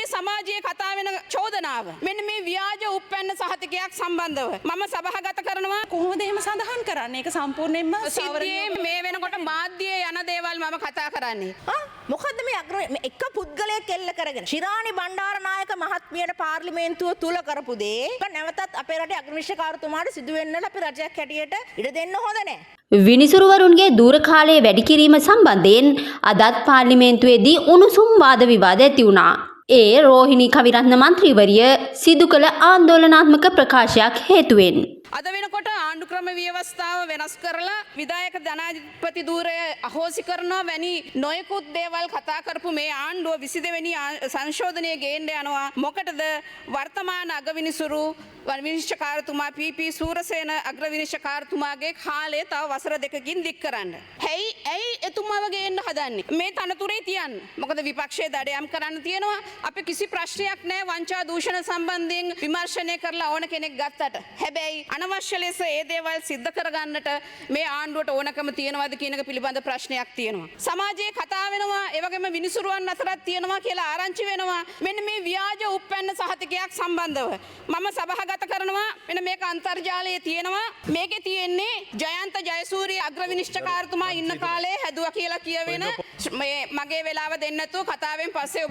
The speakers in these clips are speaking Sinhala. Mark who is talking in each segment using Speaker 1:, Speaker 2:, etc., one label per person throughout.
Speaker 1: මේ සමාජයේ කතා වෙන චෝදනාව මෙන්න මේ ව්‍යාජ උප්පැන්න සහතිකයක් සම්බන්ධව මම සභාගත කරනවා.
Speaker 2: කොහොමද එහෙම සඳහන් කරන්නේ? ඒක සම්පූර්ණයෙන්ම
Speaker 1: සිද්ධියේ මේ වෙනකොට මාධ්‍යයේ යන දේවල් මම කතා කරන්නේ.
Speaker 3: මොකද්ද මේ එක පුද්ගලයෙක් එල්ල කරගෙන ශිරාණි බණ්ඩාරනායක මහත්මියට පාර්ලිමේන්තුව තුල කරපු දේ නැවතත් අපේ රටේ අග්‍රවිනිශ්චයකාරතුමාට සිදු වෙන්නට අපි රජයක් හැටියට ඉඩ දෙන්න හොඳ නැහැ.
Speaker 4: විනිසුරුවරුන්ගේ දූර කාලයේ වැඩි කිරීම සම්බන්ධයෙන් අදත් පාර්ලිමේන්තුවේදී උණුසුම් වාද විවාද ඇති වුණා. ඒ රෝහිණී කවිරත්න මන්ත්‍රීවරිය සිදු කළ ආందోලනාත්මක ප්‍රකාශයක් හේතුවෙන්
Speaker 1: අද වෙනකොට ආණ්ඩු ක්‍රම ව්‍යවස්ථාව වෙනස් කරලා විධායක ජනාධිපති ධූරය අහෝසි කරනවා වැනි නොයෙකුත් දේවල් කතා කරපු මේ ආණ්ඩුව 22 වෙනි සංශෝධනය ගේන්න යනවා. මොකටද වර්තමාන අගවිනිසුරු විනිශ්චයකාරතුමා පී.පී. සූරසේන අග්‍රවිනිශ්චයකාරතුමාගේ කාලය තව වසර දෙකකින් දික් කරන්න. ඇයි එතුමාව ගේන්න හදන්නේ? මේ තනතුරේ තියන්න. මොකද විපක්ෂයේ දඩයම් කරන්න තියෙනවා. අපි කිසි ප්‍රශ්නයක් නැහැ වංචා දූෂණ සම්බන්ධයෙන් විමර්ශනය කරලා ඕන කෙනෙක් ගත්තට. හැබැයි අනවශ්‍ය ලෙස ඒ දේවල් සිද්ධ කරගන්නට මේ ආණ්ඩුවට ඕනකම තියෙනවද කියන එක පිළිබඳ ප්‍රශ්නයක් තියෙනවා. සමාජයේ කතා වෙනවා, ඒ වගේම විනිසුරුවන් අතරත් තියෙනවා කියලා ආරංචි වෙනවා. මෙන්න මේ ව්‍යාජ උප්පැන්න සහතිකයක් සම්බන්ධව මම සභාගත කරනවා. මෙන්න මේක අන්තර්ජාලයේ තියෙනවා. මේකේ තියෙන්නේ ජයන්ත ජයසූරිය අග්‍රවිනිශ්චයකාරතුමා ඉන්න කාලේ හැදුවා කියලා කියවෙන මේ මගේ වෙලාව දෙන්න නැතුව කතාවෙන් පස්සේ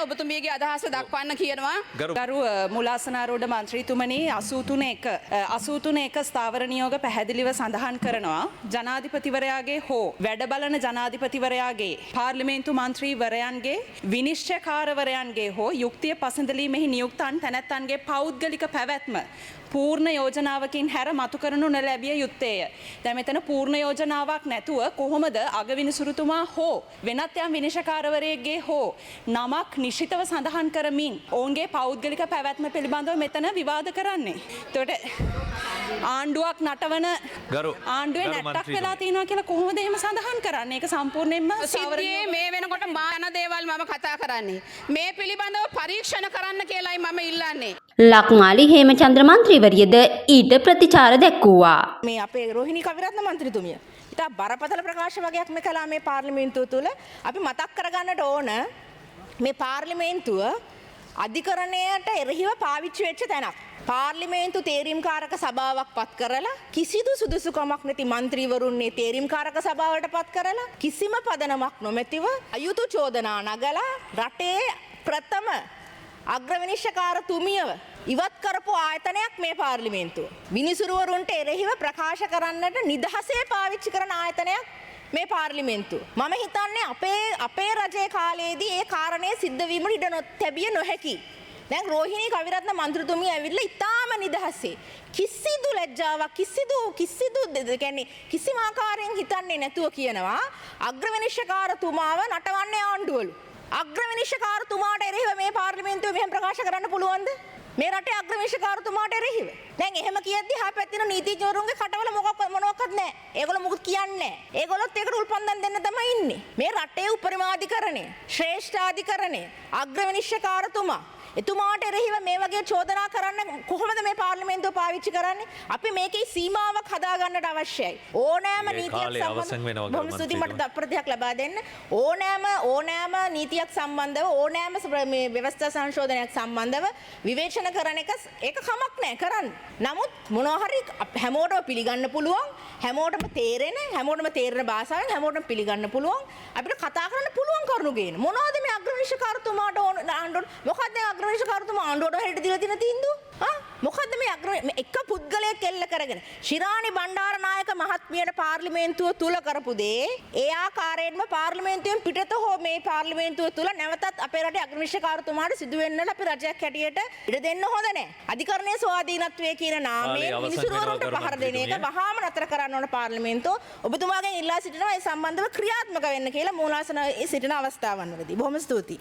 Speaker 1: ඔබතුමියගේ අදහස දක්වන්න කියනවා.
Speaker 2: ගරු මුලාසනාරෝඩ මන්ත්‍රීතුමනි 83 ස්ථාවර නියෝග පැහැදිලිව සඳහන් කරනවා ජනාධිපතිවරයාගේ හෝ වැඩ බලන ජනාධිපතිවරයාගේ පාර්ලිමේන්තු මන්ත්‍රීවරයන්ගේ විනිශ්චයකාරවරයන්ගේ හෝ යුක්තිය පසඳලීමෙහි නියුක්තන් තැනැත්තන්ගේ පෞද්ගලික පැවැත්ම පූර්ණ යෝජනාවකින් හැර මතු කරනු නොලැබිය යුත්තේය. දැන් මෙතන පූර්ණ යෝජනාවක් නැතුව කොහොමද අගවිනිසුරුතුමා හෝ වෙනත් යම් විනිශ්චයකාරවරයෙක්ගේ හෝ නමක් නිශ්චිතව සඳහන් කරමින් ඔවුන්ගේ පෞද්ගලික පැවැත්ම පිළිබඳව මෙතන විවාද කරන්නේ? එතකොට ආණ්ඩුවක් නටවන ආණ්ඩුවේ නැට්ටක් වෙලා තියෙනවා කියලා කොහොමද එහෙම සඳහන් කරන්නේ? ඒක සම්පූර්ණයෙන්ම
Speaker 1: සිද්ධියේ මේ වෙනකොට මාන දේවල් මම කතා කරන්නේ. මේ පිළිබඳව පරීක්ෂණ කරන්න කියලායි මම ඉල්ලන්නේ.
Speaker 4: ලක්මාලි හේමචන්ද්‍ර මන්ත්‍රීවරියද ඊට ප්‍රතිචාර දැක්වුවා.
Speaker 3: මේ අපේ රෝහිණී කවිරත්න මන්ත්‍රීතුමිය ඉතා බරපතල ප්‍රකාශ වගේක් මේ කළා මේ පාර්ලිමේන්තුව තුළ. අපි මතක් කරගන්නට ඕන මේ පාර්ලිමේන්තුව අධිකරණයට එරෙහිව පාවිච්චි වෙච්ච තැනක්. පාර්ලිමේන්තු තේරීම්කාරක සභාවක් පත් කරලා කිසිදු සුදුසුකමක් නැති මන්ත්‍රීවරුන්නේ තේරීම්කාරක සභාවට පත් කරලා කිසිම පදනමක් නොමැතිව අයුතු චෝදනා නගලා රටේ ප්‍රථම අග්‍රවිනිශ්චයකාරතුමියව ඉවත් කරපු ආයතනයක් මේ පාර්ලිමේන්තුව. විනිසුරුවරුන්ට එරෙහිව ප්‍රකාශ කරන්නට නිදහසේ පාවිච්චි කරන ආයතනයක් මේ පාර්ලිමේන්තුව. මම හිතන්නේ අපේ රජයේ කාලයේදී ඒ කාරණේ සිද්ධ වීමට ඉඩ නොතැබිය නොහැකි. දැන් රෝහිණී කවිරත්න මන්ත්‍රීතුමිය ඇවිල්ලා ඉතාම නිදහසේ කිසිදු ලැජ්ජාවක් කිසිදු කියන්නේ කිසිම ආකාරයෙන් හිතන්නේ නැතුව කියනවා අග්‍රවිනිශ්චයකාරතුමාව නටවන්නේ ආණ්ඩුවලු. අග්‍රවිනිශ්චයකාරතුමාට එරෙහිව මේ පාර්ලිමේන්තුවේ මෙහෙම ප්‍රකාශ කරන්න පුළුවන්ද? මේ රටේ අග්‍රවිනිශ්චයකාරතුමාට එරෙහිව. දැන් එහෙම කියද්දි හාපැත්තින නීතිඥවරුන්ගේ කටවල මොනවක්වත් නැහැ. ඒගොල්ලෝ මුකුත් කියන්නේ නැහැ. ඒගොල්ලොත් ඒකට උල්පන්දම් දෙන්න තමයි ඉන්නේ. මේ රටේ උපරිමාධිකරණය, ශ්‍රේෂ්ඨාධිකරණය, අග්‍රවිනිශ්චයකාරතුමා එතුමාට එරෙහිව මේ වගේ චෝදනා කරන්න කොහොමද මේ පාර්ලිමේන්තුව පාවිච්චි කරන්නේ? අපි මේකේ සීමාවක් හදා ගන්නට අවශ්‍යයි. ඕනෑම නීතියක් සම්බන්ධව බොහොම ස්තුතියි මට ප්‍රතියක් ලබා දෙන්න. ඕනෑම නීතියක් සම්බන්ධව ඕනෑම මේ ව්‍යවස්ථා සංශෝධනයක් සම්බන්ධව විවේචන කරන එක ඒක කමක් නැහැ කරන්න. නමුත් මොනවා හරි හැමෝටම පිළිගන්න පුළුවන්, හැමෝටම තේරෙන භාෂාවෙන් හැමෝටම පිළිගන්න පුළුවන්. අපිට කතා කරන්න පුළුවන් කරුණු ගේන. මොනවද මේ අග්‍රවිනිශ්චයකාරතුමාට ආණ්ඩුව මොකක්ද අග්‍රවිනිශ්චයකාරතුමා ආණ්ඩුවට හෙට දීලා තියෙන තීන්දුව? මොකද්ද මේ එක පුද්ගලයෙක් එල්ල කරගෙන ශිරාණි බණ්ඩාරනායක මහත්මියට පාර්ලිමේන්තුව තුල කරපු දේ ඒ ආකාරයෙන්ම පාර්ලිමේන්තුවෙන් පිටත හෝ මේ පාර්ලිමේන්තුව තුල නැවතත් අපේ රටේ අග්‍රවිනිශ්චයකාරතුමාට සිදු වෙන්නට අපි රජයක් හැටියට ඉඩ දෙන්න හොඳ නැහැ. අධිකරණයේ ස්වාධීනත්වයේ කියන නාමයෙන් මිනිසුරුවරුන්ට පහර දෙන එක වහාම නතර කරන්න ඕන පාර්ලිමේන්තුව. ඔබතුමාගෙන් ඉල්ලා සිටිනවා ඒ සම්බන්ධව ක්‍රියාත්මක වෙන්න කියලා මූලාසනයේ සිටින අවස්ථාවන්වලදී. බොහොම ස්තුතියි.